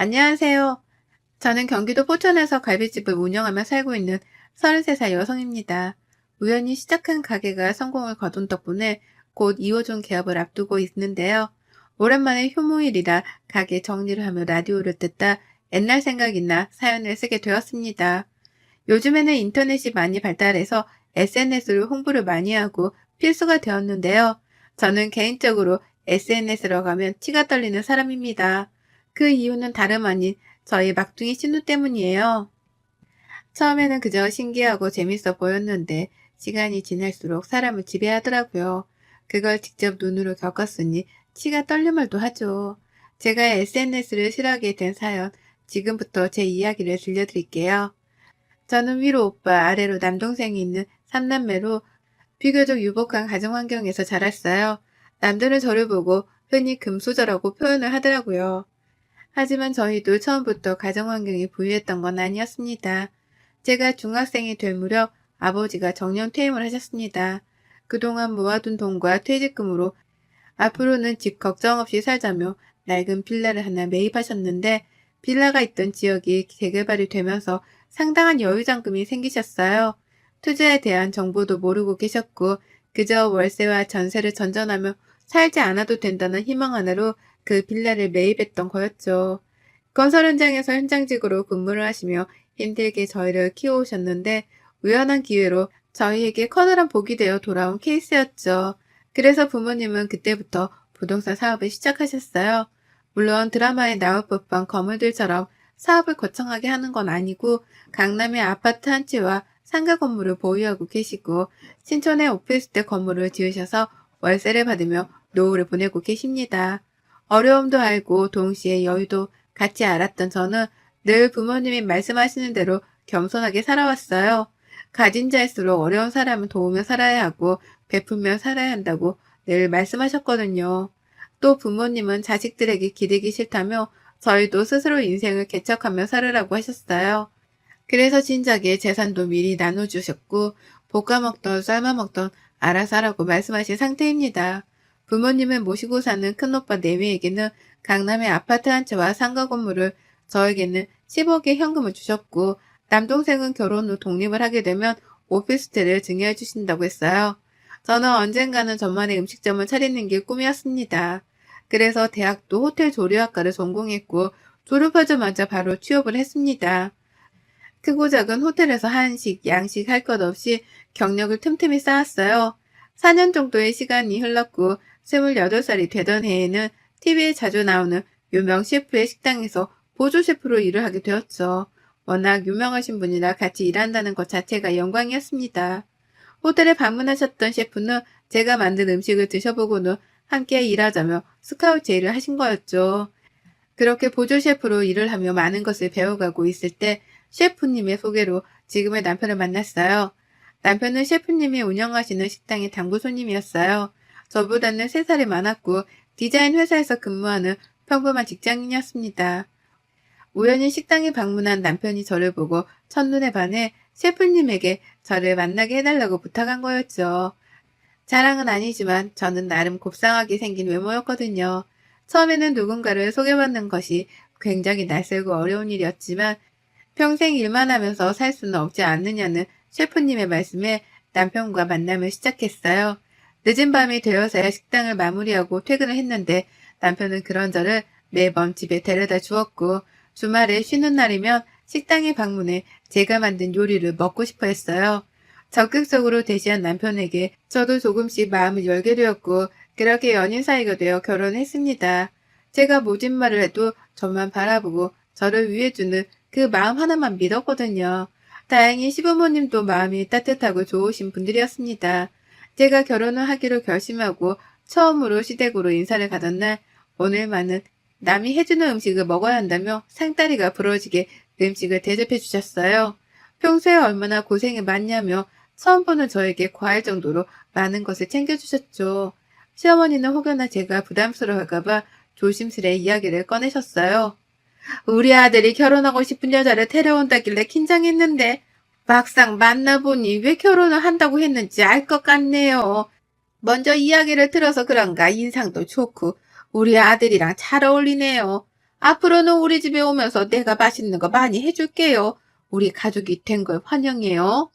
안녕하세요. 저는 경기도 포천에서 갈비집을 운영하며 살고 있는 33살 여성입니다. 우연히 시작한 가게가 성공을 거둔 덕분에 곧 2호점 개업을 앞두고 있는데요. 오랜만에 휴무일이라 가게 정리를 하며 라디오를 듣다 옛날 생각이 나 사연을 쓰게 되었습니다. 요즘에는 인터넷이 많이 발달해서 SNS로 홍보를 많이 하고 필수가 되었는데요. 저는 개인적으로 SNS로 가면 치가 떨리는 사람입니다. 그 이유는 다름 아닌 저희 막둥이 신우 때문이에요. 처음에는 그저 신기하고 재밌어 보였는데 시간이 지날수록 사람을 지배하더라고요. 그걸 직접 눈으로 겪었으니 치가 떨릴만도 하죠. 제가 SNS를 싫어하게 된 사연, 지금부터 제 이야기를 들려드릴게요. 저는 위로 오빠, 아래로 남동생이 있는 3남매로 비교적 유복한 가정 환경에서 자랐어요. 남들은 저를 보고 흔히 금수저라고 표현을 하더라고요. 하지만 저희도 처음부터 가정 환경이 부유했던 건 아니었습니다. 제가 중학생이 될 무렵 아버지가 정년 퇴임을 하셨습니다. 그동안 모아둔 돈과 퇴직금으로 앞으로는 집 걱정 없이 살자며 낡은 빌라를 하나 매입하셨는데 빌라가 있던 지역이 재개발이 되면서 상당한 여유자금이 생기셨어요. 투자에 대한 정보도 모르고 계셨고 그저 월세와 전세를 전전하며 살지 않아도 된다는 희망 하나로 그 빌라를 매입했던 거였죠. 건설 현장에서 현장직으로 근무를 하시며 힘들게 저희를 키워오셨는데 우연한 기회로 저희에게 커다란 복이 되어 돌아온 케이스였죠. 그래서 부모님은 그때부터 부동산 사업을 시작하셨어요. 물론 드라마에 나올 법한 거물들처럼 사업을 거창하게 하는 건 아니고 강남의 아파트 한 채와 상가 건물을 보유하고 계시고 신촌에 오피스텔 건물을 지으셔서 월세를 받으며 노후를 보내고 계십니다. 어려움도 알고 동시에 여유도 같이 알았던 저는 늘 부모님이 말씀하시는 대로 겸손하게 살아왔어요. 가진 자일수록 어려운 사람을 도우며 살아야 하고 베풀며 살아야 한다고 늘 말씀하셨거든요. 또 부모님은 자식들에게 기대기 싫다며 저희도 스스로 인생을 개척하며 살으라고 하셨어요. 그래서 진작에 재산도 미리 나눠주셨고 볶아 먹던 삶아 먹던 알아서 하라고 말씀하신 상태입니다. 부모님을 모시고 사는 큰오빠 내외에게는 강남의 아파트 한 채와 상가 건물을 저에게는 10억의 현금을 주셨고 남동생은 결혼 후 독립을 하게 되면 오피스텔을 증여해 주신다고 했어요. 저는 언젠가는 저만의 음식점을 차리는 게 꿈이었습니다. 그래서 대학도 호텔 조리학과를 전공했고 졸업하자마자 바로 취업을 했습니다. 크고 작은 호텔에서 한식, 양식 할 것 없이 경력을 틈틈이 쌓았어요. 4년 정도의 시간이 흘렀고 28살이 되던 해에는 TV에 자주 나오는 유명 셰프의 식당에서 보조 셰프로 일을 하게 되었죠. 워낙 유명하신 분이라 같이 일한다는 것 자체가 영광이었습니다. 호텔에 방문하셨던 셰프는 제가 만든 음식을 드셔보고는 함께 일하자며 스카우트 일을 하신 거였죠. 그렇게 보조 셰프로 일을 하며 많은 것을 배워가고 있을 때 셰프님의 소개로 지금의 남편을 만났어요. 남편은 셰프님이 운영하시는 식당의 당구 손님이었어요. 저보다는 3살이 많았고 디자인 회사에서 근무하는 평범한 직장인이었습니다. 우연히 식당에 방문한 남편이 저를 보고 첫눈에 반해 셰프님에게 저를 만나게 해달라고 부탁한 거였죠. 자랑은 아니지만 저는 나름 곱상하게 생긴 외모였거든요. 처음에는 누군가를 소개받는 것이 굉장히 낯설고 어려운 일이었지만 평생 일만 하면서 살 수는 없지 않느냐는 셰프님의 말씀에 남편과 만남을 시작했어요. 늦은 밤이 되어서야 식당을 마무리하고 퇴근을 했는데 남편은 그런 저를 매번 집에 데려다 주었고 주말에 쉬는 날이면 식당에 방문해 제가 만든 요리를 먹고 싶어 했어요. 적극적으로 대시한 남편에게 저도 조금씩 마음을 열게 되었고 그렇게 연인 사이가 되어 결혼했습니다. 제가 모진 말을 해도 저만 바라보고 저를 위해주는 그 마음 하나만 믿었거든요. 다행히 시부모님도 마음이 따뜻하고 좋으신 분들이었습니다. 제가 결혼을 하기로 결심하고 처음으로 시댁으로 인사를 가던 날 오늘만은 남이 해주는 음식을 먹어야 한다며 상다리가 부러지게 음식을 대접해 주셨어요. 평소에 얼마나 고생이 많냐며 처음 보는 저에게 과할 정도로 많은 것을 챙겨주셨죠. 시어머니는 혹여나 제가 부담스러워할까봐 조심스레 이야기를 꺼내셨어요. 우리 아들이 결혼하고 싶은 여자를 데려온다길래 긴장했는데 막상 만나보니 왜 결혼을 한다고 했는지 알 것 같네요. 먼저 이야기를 들어서 그런가 인상도 좋고 우리 아들이랑 잘 어울리네요. 앞으로는 우리 집에 오면서 내가 맛있는 거 많이 해줄게요. 우리 가족이 된 걸 환영해요.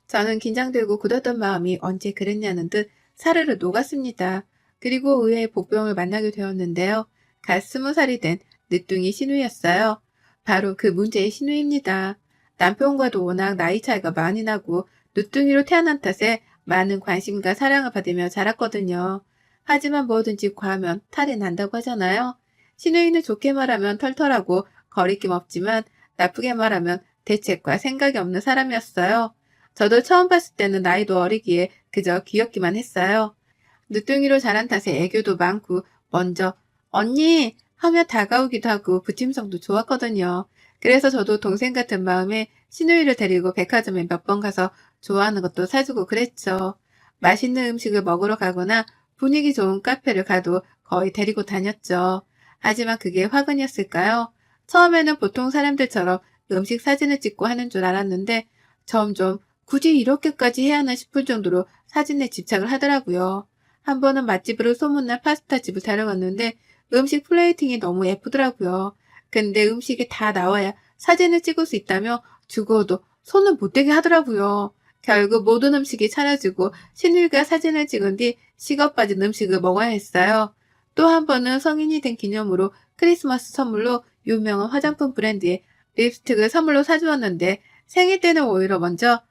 저는 긴장되고 굳었던 마음이 언제 그랬냐는 듯 사르르 녹았습니다. 그리고 의외의 복병을 만나게 되었는데요. 갓 20살이 된 늦둥이 신우였어요. 바로 그 문제의 신우입니다. 남편과도 워낙 나이 차이가 많이 나고 늦둥이로 태어난 탓에 많은 관심과 사랑을 받으며 자랐거든요. 하지만 뭐든지 과하면 탈이 난다고 하잖아요. 신우이는 좋게 말하면 털털하고 거리낌 없지만 나쁘게 말하면 대책과 생각이 없는 사람이었어요. 저도 처음 봤을 때는 나이도 어리기에 그저 귀엽기만 했어요. 늦둥이로 자란 탓에 애교도 많고 먼저 언니 하며 다가오기도 하고 부침성도 좋았거든요. 그래서 저도 동생 같은 마음에 신우이를 데리고 백화점에 몇 번 가서 좋아하는 것도 사주고 그랬죠. 맛있는 음식을 먹으러 가거나 분위기 좋은 카페를 가도 거의 데리고 다녔죠. 하지만 그게 화근이었을까요? 처음에는 보통 사람들처럼 음식 사진을 찍고 하는 줄 알았는데 점점 굳이 이렇게까지 해야 하나 싶을 정도로 사진에 집착을 하더라고요. 한 번은 맛집으로 소문난 파스타 집을 데려갔는데 음식 플레이팅이 너무 예쁘더라고요. 근데 음식이 다 나와야 사진을 찍을 수 있다며 죽어도 손을 못 대게 하더라고요. 결국 모든 음식이 차려지고 신우이가 사진을 찍은 뒤 식어 빠진 음식을 먹어야 했어요. 또 한 번은 성인이 된 기념으로 크리스마스 선물로 유명한 화장품 브랜드의 립스틱을 선물로 사주었는데 생일 때는 오히려 먼저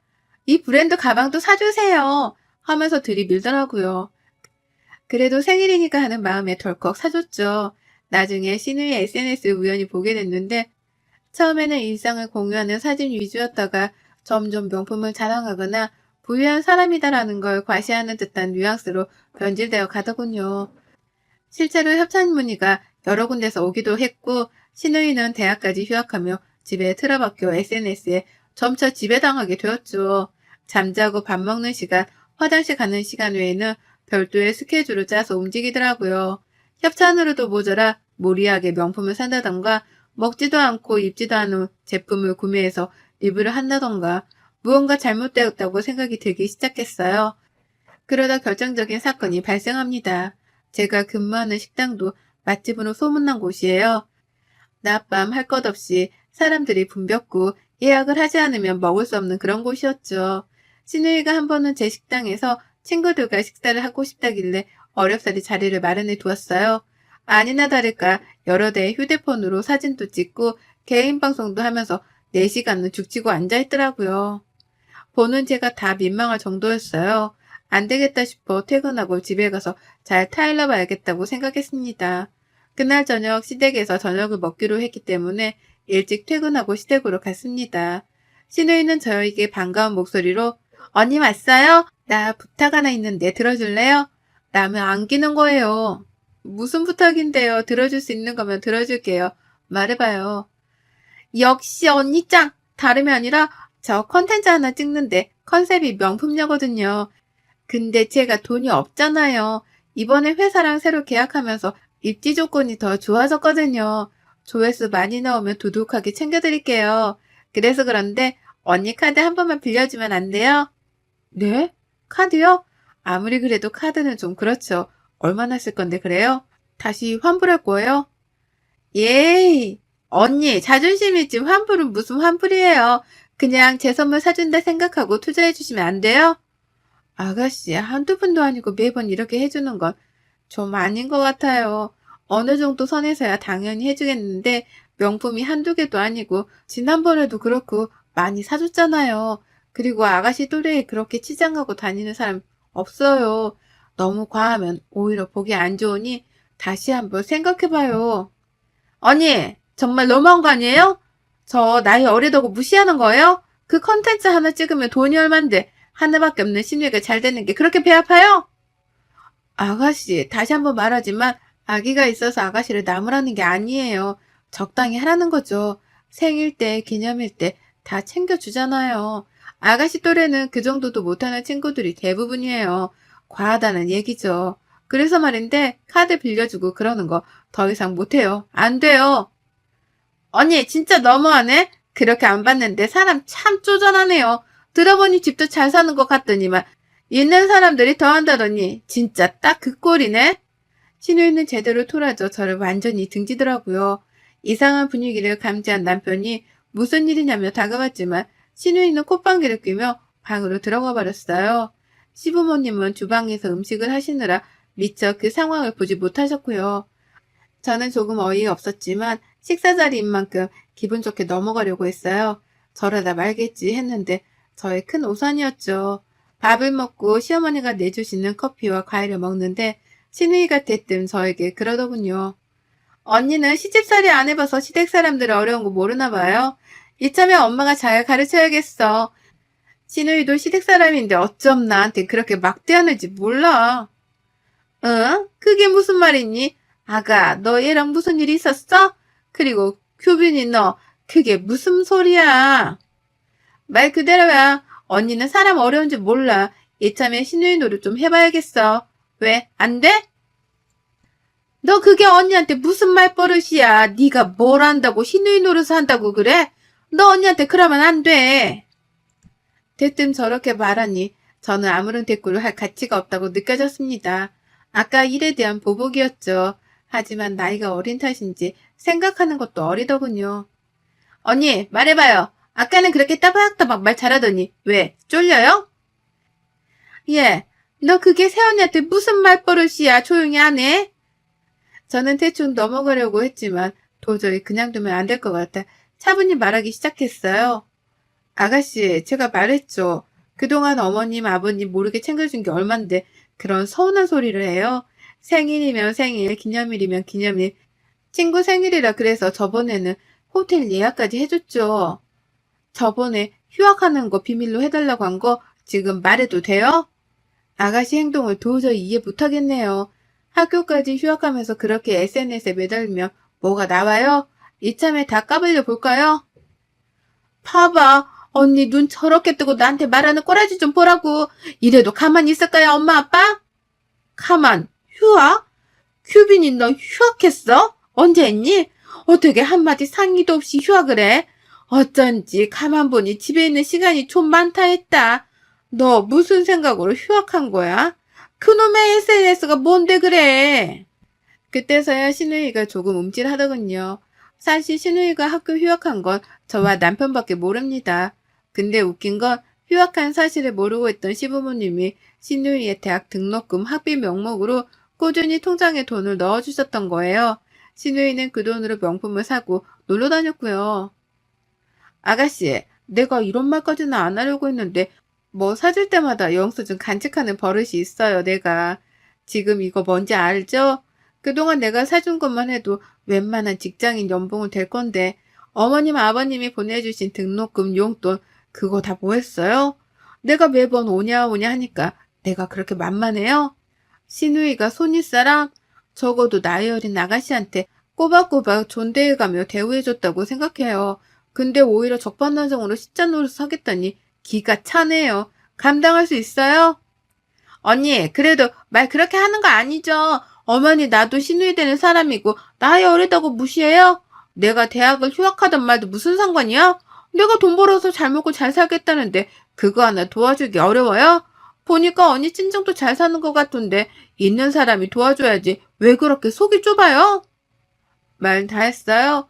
이 브랜드 가방도 사주세요 하면서 들이밀더라고요. 그래도 생일이니까 하는 마음에 덜컥 사줬죠. 나중에 신우의 SNS를 우연히 보게 됐는데 처음에는 일상을 공유하는 사진 위주였다가 점점 명품을 자랑하거나 부유한 사람이다라는 걸 과시하는 듯한 뉘앙스로 변질되어 가더군요. 실제로 협찬 문의가 여러 군데서 오기도 했고 신우이는 대학까지 휴학하며 집에 틀어박혀 SNS에 점차 지배당하게 되었죠. 잠자고 밥 먹는 시간, 화장실 가는 시간 외에는 별도의 스케줄을 짜서 움직이더라고요. 협찬으로도 모자라 무리하게 명품을 산다던가 먹지도 않고 입지도 않은 제품을 구매해서 리뷰를 한다던가 무언가 잘못되었다고 생각이 들기 시작했어요. 그러다 결정적인 사건이 발생합니다. 제가 근무하는 식당도 맛집으로 소문난 곳이에요. 낮밤 할 것 없이 사람들이 붐볐고 예약을 하지 않으면 먹을 수 없는 그런 곳이었죠. 신우이가 한 번은 제 식당에서 친구들과 식사를 하고 싶다길래 어렵사리 자리를 마련해 두었어요. 아니나 다를까 여러 대의 휴대폰으로 사진도 찍고 개인 방송도 하면서 4시간은 죽치고 앉아있더라고요. 보는 제가 다 민망할 정도였어요. 안 되겠다 싶어 퇴근하고 집에 가서 잘 타일러 봐야겠다고 생각했습니다. 그날 저녁 시댁에서 저녁을 먹기로 했기 때문에 일찍 퇴근하고 시댁으로 갔습니다. 신우이는 저에게 반가운 목소리로 언니 왔어요? 나 부탁 하나 있는데 들어줄래요? 라며 안기는 거예요. 무슨 부탁인데요? 들어줄 수 있는 거면 들어줄게요. 말해봐요. 역시 언니 짱! 다름이 아니라 저 컨텐츠 하나 찍는데 컨셉이 명품녀거든요. 근데 제가 돈이 없잖아요. 이번에 회사랑 새로 계약하면서 입지 조건이 더 좋아졌거든요. 조회수 많이 나오면 두둑하게 챙겨드릴게요. 그래서 그런데 언니 카드 한 번만 빌려주면 안 돼요? 네? 카드요? 아무리 그래도 카드는 좀 그렇죠. 얼마나 쓸 건데 그래요? 다시 환불할 거예요? 예이! 언니, 자존심이 지 환불은 무슨 환불이에요. 그냥 제 선물 사준다 생각하고 투자해 주시면 안 돼요? 아가씨, 한두 푼도 아니고 매번 이렇게 해주는 건 좀 아닌 것 같아요. 어느 정도 선에서야 당연히 해주겠는데 명품이 한두 개도 아니고 지난번에도 그렇고 많이 사줬잖아요. 그리고 아가씨 또래에 그렇게 치장하고 다니는 사람 없어요. 너무 과하면 오히려 보기 안 좋으니 다시 한번 생각해봐요. 언니, 정말 너무한 거 아니에요? 저 나이 어리다고 무시하는 거예요? 그 컨텐츠 하나 찍으면 돈이 얼만데 하나밖에 없는 신우이가 잘 되는 게 그렇게 배 아파요? 아가씨, 다시 한번 말하지만 아기가 있어서 아가씨를 나무라는 게 아니에요. 적당히 하라는 거죠. 생일 때, 기념일 때 다 챙겨주잖아요. 아가씨 또래는 그 정도도 못하는 친구들이 대부분이에요. 과하다는 얘기죠. 그래서 말인데 카드 빌려주고 그러는 거 더 이상 못해요. 안 돼요. 언니 진짜 너무하네. 그렇게 안 봤는데 사람 참 쪼잔하네요. 들어보니 집도 잘 사는 것 같더니만 있는 사람들이 더 한다더니 진짜 딱 그 꼴이네. 신우이는 제대로 토라져 저를 완전히 등지더라고요. 이상한 분위기를 감지한 남편이 무슨 일이냐며 다가왔지만 신우이는 콧방귀를 뀌며 방으로 들어가 버렸어요. 시부모님은 주방에서 음식을 하시느라 미처 그 상황을 보지 못하셨고요. 저는 조금 어이가 없었지만 식사 자리인 만큼 기분 좋게 넘어가려고 했어요. 저러다 말겠지 했는데 저의 큰 오산이었죠. 밥을 먹고 시어머니가 내주시는 커피와 과일을 먹는데 신우이가 대뜸 저에게 그러더군요. 언니는 시집살이 안 해봐서 시댁 사람들 어려운 거 모르나 봐요. 이참에 엄마가 잘 가르쳐야겠어. 신우이도 시댁 사람인데 어쩜 나한테 그렇게 막대하는지 몰라. 응? 그게 무슨 말이니? 아가, 너 얘랑 무슨 일 있었어? 그리고 규빈이 너, 그게 무슨 소리야? 말 그대로야. 언니는 사람 어려운 줄 몰라. 이참에 신우이 노릇 좀 해봐야겠어. 왜? 안 돼? 너 그게 언니한테 무슨 말버릇이야. 네가 뭘 안다고 신우이 노릇을 한다고 그래? 너 언니한테 그러면 안 돼. 대뜸 저렇게 말하니 저는 아무런 대꾸를 할 가치가 없다고 느껴졌습니다. 아까 일에 대한 보복이었죠. 하지만 나이가 어린 탓인지 생각하는 것도 어리더군요. 언니, 말해봐요. 아까는 그렇게 따박따박 말 잘하더니 왜, 쫄려요? 예, 너 그게 새언니한테 무슨 말버릇이야. 조용히 안 해? 저는 대충 넘어가려고 했지만 도저히 그냥 두면 안 될 것 같아 차분히 말하기 시작했어요. 아가씨, 제가 말했죠. 그동안 어머님, 아버님 모르게 챙겨준 게 얼만데 그런 서운한 소리를 해요. 생일이면 생일, 기념일이면 기념일. 친구 생일이라 그래서 저번에는 호텔 예약까지 해줬죠. 저번에 휴학하는 거 비밀로 해달라고 한 거 지금 말해도 돼요? 아가씨 행동을 도저히 이해 못하겠네요. 학교까지 휴학하면서 그렇게 SNS에 매달리면 뭐가 나와요? 이참에 다 까불려 볼까요? 봐봐. 언니 눈 저렇게 뜨고 나한테 말하는 꼬라지 좀 보라고. 이래도 가만히 있을까요, 엄마, 아빠? 가만, 휴학? 규빈이 너 휴학했어? 언제 했니? 어떻게 한마디 상의도 없이 휴학을 해? 어쩐지 가만 보니 집에 있는 시간이 좀 많다 했다. 너 무슨 생각으로 휴학한 거야? 그놈의 SNS가 뭔데 그래? 그때서야 신우이가 조금 움찔하더군요. 사실 신우이가 학교 휴학한 건 저와 남편밖에 모릅니다. 근데 웃긴 건 휴학한 사실을 모르고 있던 시부모님이 신우이의 대학 등록금 학비 명목으로 꾸준히 통장에 돈을 넣어주셨던 거예요. 신우이는 그 돈으로 명품을 사고 놀러 다녔고요. 아가씨, 내가 이런 말까지는 안 하려고 했는데 뭐 사줄 때마다 영수증 간직하는 버릇이 있어요, 내가. 지금 이거 뭔지 알죠? 그동안 내가 사준 것만 해도 웬만한 직장인 연봉은 될 건데 어머님, 아버님이 보내주신 등록금, 용돈 그거 다 뭐 했어요? 내가 매번 오냐 오냐 하니까 내가 그렇게 만만해요? 신우이가 손윗사람? 적어도 나이 어린 아가씨한테 꼬박꼬박 존대해가며 대우해줬다고 생각해요. 근데 오히려 적반하장으로 숫자 노릇을 하겠다니 기가 차네요. 감당할 수 있어요? 언니, 그래도 말 그렇게 하는 거 아니죠? 어머니, 나도 신우이 되는 사람이고 나이 어리다고 무시해요? 내가 대학을 휴학하던 말도 무슨 상관이야? 내가 돈 벌어서 잘 먹고 잘 살겠다는데 그거 하나 도와주기 어려워요? 보니까 언니 친정도 잘 사는 것 같던데 있는 사람이 도와줘야지 왜 그렇게 속이 좁아요? 말 다 했어요?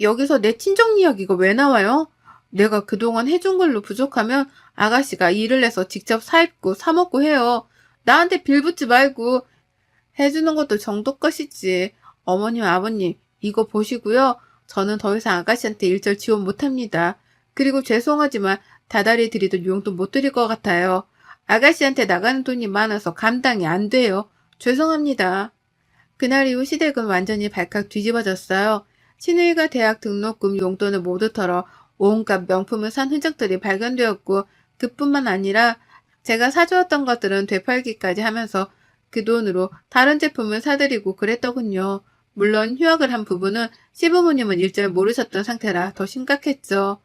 여기서 내 친정 이야기가 왜 나와요? 내가 그동안 해준 걸로 부족하면 아가씨가 일을 해서 직접 사입고 사먹고 해요. 나한테 빌붙지 말고 해주는 것도 정도 것이지. 어머님, 아버님, 이거 보시고요. 저는 더 이상 아가씨한테 일절 지원 못합니다. 그리고 죄송하지만 다달이 드리던 용돈 못 드릴 것 같아요. 아가씨한테 나가는 돈이 많아서 감당이 안 돼요. 죄송합니다. 그날 이후 시댁은 완전히 발칵 뒤집어졌어요. 신우이가 대학 등록금 용돈을 모두 털어 온갖 명품을 산 흔적들이 발견되었고 그뿐만 아니라 제가 사주었던 것들은 되팔기까지 하면서 그 돈으로 다른 제품을 사드리고 그랬더군요. 물론 휴학을 한 부분은 시부모님은 일절 모르셨던 상태라 더 심각했죠.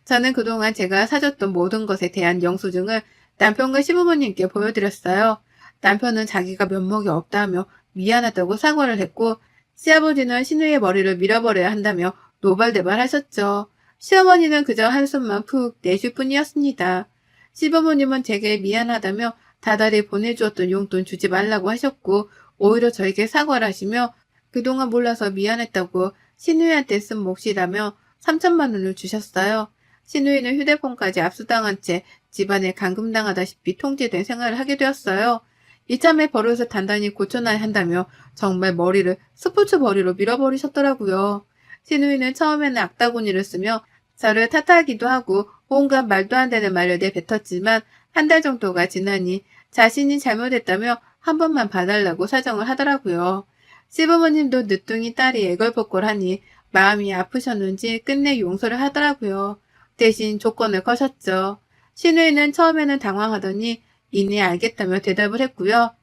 저는 그동안 제가 사줬던 모든 것에 대한 영수증을 남편과 시부모님께 보여드렸어요. 남편은 자기가 면목이 없다며 미안하다고 사과를 했고 시아버지는 신우의 머리를 밀어버려야 한다며 노발대발 하셨죠. 시어머니는 그저 한숨만 푹 내쉴 뿐이었습니다. 시부모님은 제게 미안하다며 다달이 보내주었던 용돈 주지 말라고 하셨고 오히려 저에게 사과를 하시며 그동안 몰라서 미안했다고 신우이한테 쓴 몫이라며 3천만 원을 주셨어요. 신우이는 휴대폰까지 압수당한 채 집안에 감금당하다시피 통제된 생활을 하게 되었어요. 이참에 버릇을 단단히 고쳐놔야 한다며 정말 머리를 스포츠 머리로 밀어버리셨더라고요. 신우이는 처음에는 악다구니를 쓰며 저를 탓하기도 하고 온갖 말도 안 되는 말을 내뱉었지만 한 달 정도가 지나니 자신이 잘못했다며 한 번만 봐달라고 사정을 하더라고요. 시부모님도 늦둥이 딸이 애걸복걸하니 마음이 아프셨는지 끝내 용서를 하더라고요. 대신 조건을 거셨죠. 신우이는 처음에는 당황하더니 이내 알겠다며 대답을 했고요.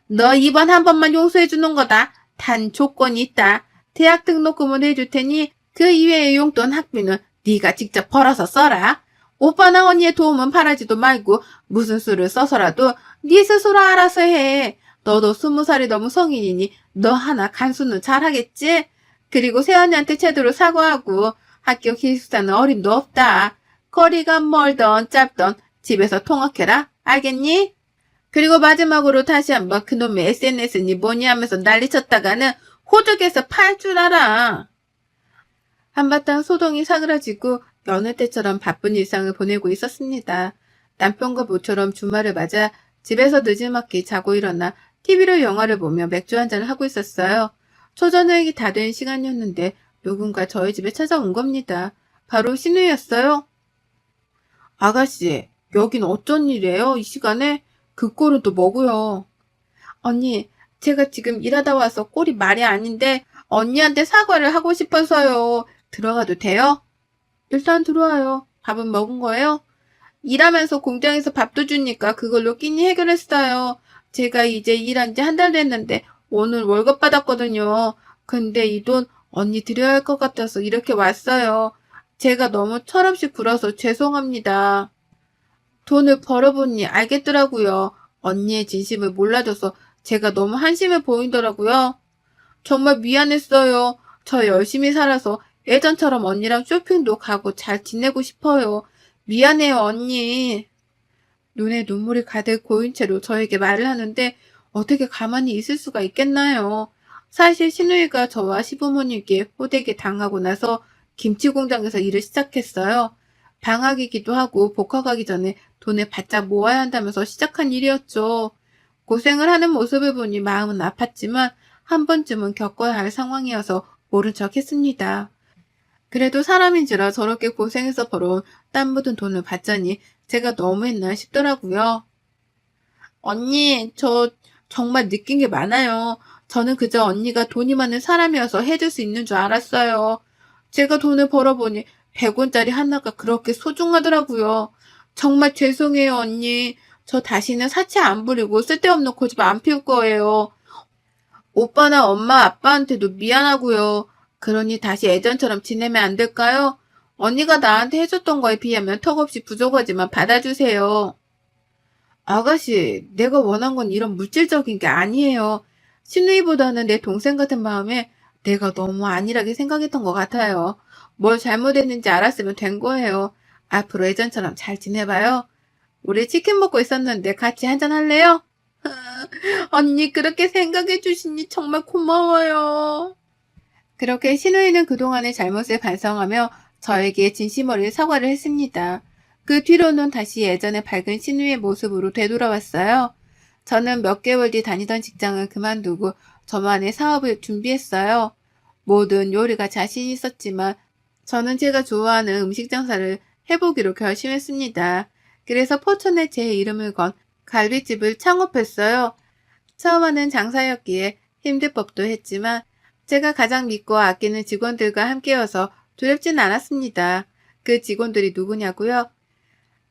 너 이번 한 번만 용서해주는 거다. 단 조건이 있다. 대학 등록금을 해줄 테니 그 이외의 용돈 학비는 네가 직접 벌어서 써라. 오빠나 언니의 도움은 바라지도 말고 무슨 수를 써서라도 네 스스로 알아서 해. 너도 20살이 넘은 성인이니 너 하나 간수는 잘하겠지? 그리고 새언니한테 제대로 사과하고 학교 기숙사는 어림도 없다. 거리가 멀던 짧던 집에서 통학해라. 알겠니? 그리고 마지막으로 다시 한번 그놈의 SNS니 뭐니 하면서 난리쳤다가는 호적에서 팔 줄 알아. 한바탕 소동이 사그라지고 여느 때처럼 바쁜 일상을 보내고 있었습니다. 남편과 모처럼 주말을 맞아 집에서 늦지막히 자고 일어나 TV로 영화를 보며 맥주 한잔을 하고 있었어요. 초저녁이 다 된 시간이었는데 누군가 저희 집에 찾아온 겁니다. 바로 신우이였어요. 아가씨, 여긴 어쩐 일이에요? 이 시간에? 그 꼴은 또 뭐고요? 언니, 제가 지금 일하다 와서 꼴이 말이 아닌데 언니한테 사과를 하고 싶어서요. 들어가도 돼요? 일단 들어와요. 밥은 먹은 거예요? 일하면서 공장에서 밥도 주니까 그걸로 끼니 해결했어요. 제가 이제 일한 지 한 달 됐는데 오늘 월급 받았거든요. 근데 이 돈 언니 드려야 할 것 같아서 이렇게 왔어요. 제가 너무 철없이 굴어서 죄송합니다. 돈을 벌어보니 알겠더라고요. 언니의 진심을 몰라줘서 제가 너무 한심해 보이더라고요. 정말 미안했어요. 저 열심히 살아서 예전처럼 언니랑 쇼핑도 가고 잘 지내고 싶어요. 미안해요, 언니. 눈에 눈물이 가득 고인 채로 저에게 말을 하는데 어떻게 가만히 있을 수가 있겠나요? 사실 신우이가 저와 시부모님께 호되게 당하고 나서 김치 공장에서 일을 시작했어요. 방학이기도 하고 복학하기 전에 돈을 바짝 모아야 한다면서 시작한 일이었죠. 고생을 하는 모습을 보니 마음은 아팠지만 한 번쯤은 겪어야 할 상황이어서 모른 척 했습니다. 그래도 사람인지라 저렇게 고생해서 벌어온 땀 묻은 돈을 받자니 제가 너무했나 싶더라고요. 언니, 저 정말 느낀 게 많아요. 저는 그저 언니가 돈이 많은 사람이어서 해줄 수 있는 줄 알았어요. 제가 돈을 벌어보니 100원짜리 하나가 그렇게 소중하더라고요. 정말 죄송해요, 언니. 저 다시는 사치 안 부리고 쓸데없는 고집 안 피울 거예요. 오빠나 엄마, 아빠한테도 미안하고요. 그러니 다시 예전처럼 지내면 안 될까요? 언니가 나한테 해줬던 거에 비하면 턱없이 부족하지만 받아주세요. 아가씨, 내가 원한 건 이런 물질적인 게 아니에요. 신우이보다는 내 동생 같은 마음에 내가 너무 안일하게 생각했던 것 같아요. 뭘 잘못했는지 알았으면 된 거예요. 앞으로 예전처럼 잘 지내봐요. 우리 치킨 먹고 있었는데 같이 한잔 할래요? 언니 그렇게 생각해 주시니 정말 고마워요. 그렇게 신우이는 그동안의 잘못을 반성하며 저에게 진심 어린 사과를 했습니다. 그 뒤로는 다시 예전의 밝은 신우이의 모습으로 되돌아왔어요. 저는 몇 개월 뒤 다니던 직장을 그만두고 저만의 사업을 준비했어요. 모든 요리가 자신 있었지만 저는 제가 좋아하는 음식 장사를 해보기로 결심했습니다. 그래서 포천에 제 이름을 건 갈비집을 창업했어요. 처음에는 장사였기에 힘들 법도 했지만 제가 가장 믿고 아끼는 직원들과 함께여서 두렵진 않았습니다. 그 직원들이 누구냐고요?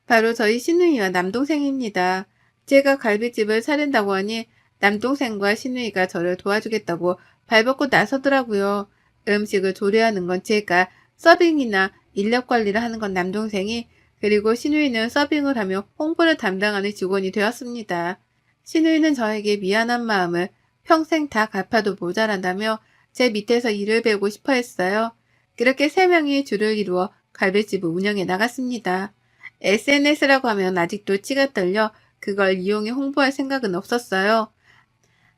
바로 저희 시누이와 남동생입니다. 제가 갈비집을 차린다고 하니 남동생과 시누이가 저를 도와주겠다고 발벗고 나서더라고요. 음식을 조리하는 건 제가, 서빙이나 인력 관리를 하는 건 남동생이, 그리고 시누이는 서빙을 하며 홍보를 담당하는 직원이 되었습니다. 시누이는 저에게 미안한 마음을 평생 다 갚아도 모자란다며 제 밑에서 일을 배우고 싶어 했어요. 그렇게 세 명이 줄을 이루어 갈비집을 운영해 나갔습니다. SNS라고 하면 아직도 치가 떨려 그걸 이용해 홍보할 생각은 없었어요.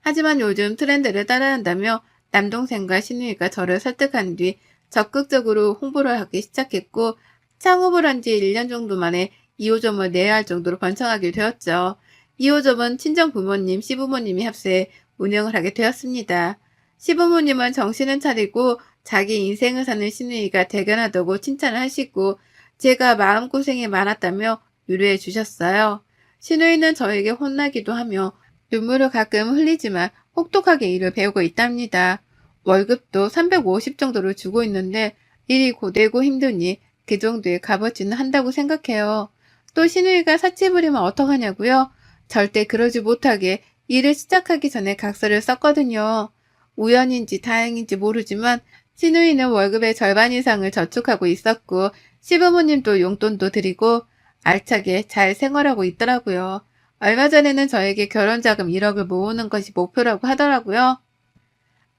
하지만 요즘 트렌드를 따라한다며 남동생과 시누이가 저를 설득한 뒤 적극적으로 홍보를 하기 시작했고, 창업을 한 지 1년 정도 만에 2호점을 내야 할 정도로 번창하게 되었죠. 2호점은 친정 부모님, 시부모님이 합세해 운영을 하게 되었습니다. 시부모님은 정신은 차리고 자기 인생을 사는 시누이가 대견하다고 칭찬을 하시고, 제가 마음고생이 많았다며 위로해 주셨어요. 시누이는 저에게 혼나기도 하며 눈물을 가끔 흘리지만 혹독하게 일을 배우고 있답니다. 월급도 350 정도를 주고 있는데 일이 고되고 힘드니 그 정도의 값어치는 한다고 생각해요. 또 시누이가 사치 부리면 어떡하냐고요? 절대 그러지 못하게 일을 시작하기 전에 각서를 썼거든요. 우연인지 다행인지 모르지만 시누이는 월급의 절반 이상을 저축하고 있었고, 시부모님도 용돈도 드리고 알차게 잘 생활하고 있더라고요. 얼마 전에는 저에게 결혼자금 1억을 모으는 것이 목표라고 하더라고요.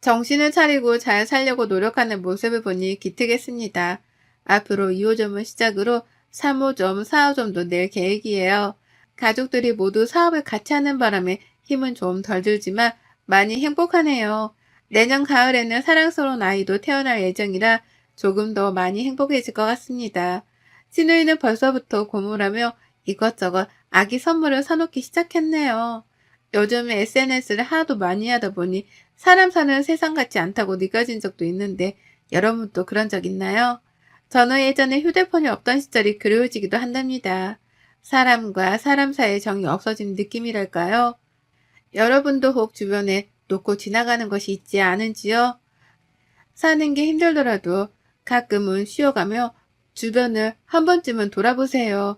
정신을 차리고 잘 살려고 노력하는 모습을 보니 기특했습니다. 앞으로 2호점을 시작으로 3호점, 4호점도 낼 계획이에요. 가족들이 모두 사업을 같이 하는 바람에 힘은 좀 덜 들지만 많이 행복하네요. 내년 가을에는 사랑스러운 아이도 태어날 예정이라 조금 더 많이 행복해질 것 같습니다. 시누이는 벌써부터 고물하며 이것저것 아기 선물을 사놓기 시작했네요. 요즘에 SNS를 하도 많이 하다 보니 사람 사는 세상 같지 않다고 느껴진 적도 있는데, 여러분도 그런 적 있나요? 저는 예전에 휴대폰이 없던 시절이 그리워지기도 한답니다. 사람과 사람 사이의 정이 없어진 느낌이랄까요? 여러분도 혹 주변에 놓고 지나가는 것이 있지 않은지요? 사는 게 힘들더라도 가끔은 쉬어가며 주변을 한 번쯤은 돌아보세요.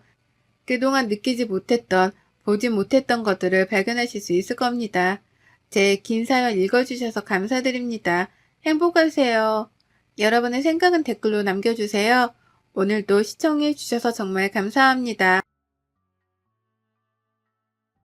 그동안 느끼지 못했던, 보지 못했던 것들을 발견하실 수 있을 겁니다. 제 긴 사연 읽어주셔서 감사드립니다. 행복하세요. 여러분의 생각은 댓글로 남겨주세요. 오늘도 시청해주셔서 정말 감사합니다.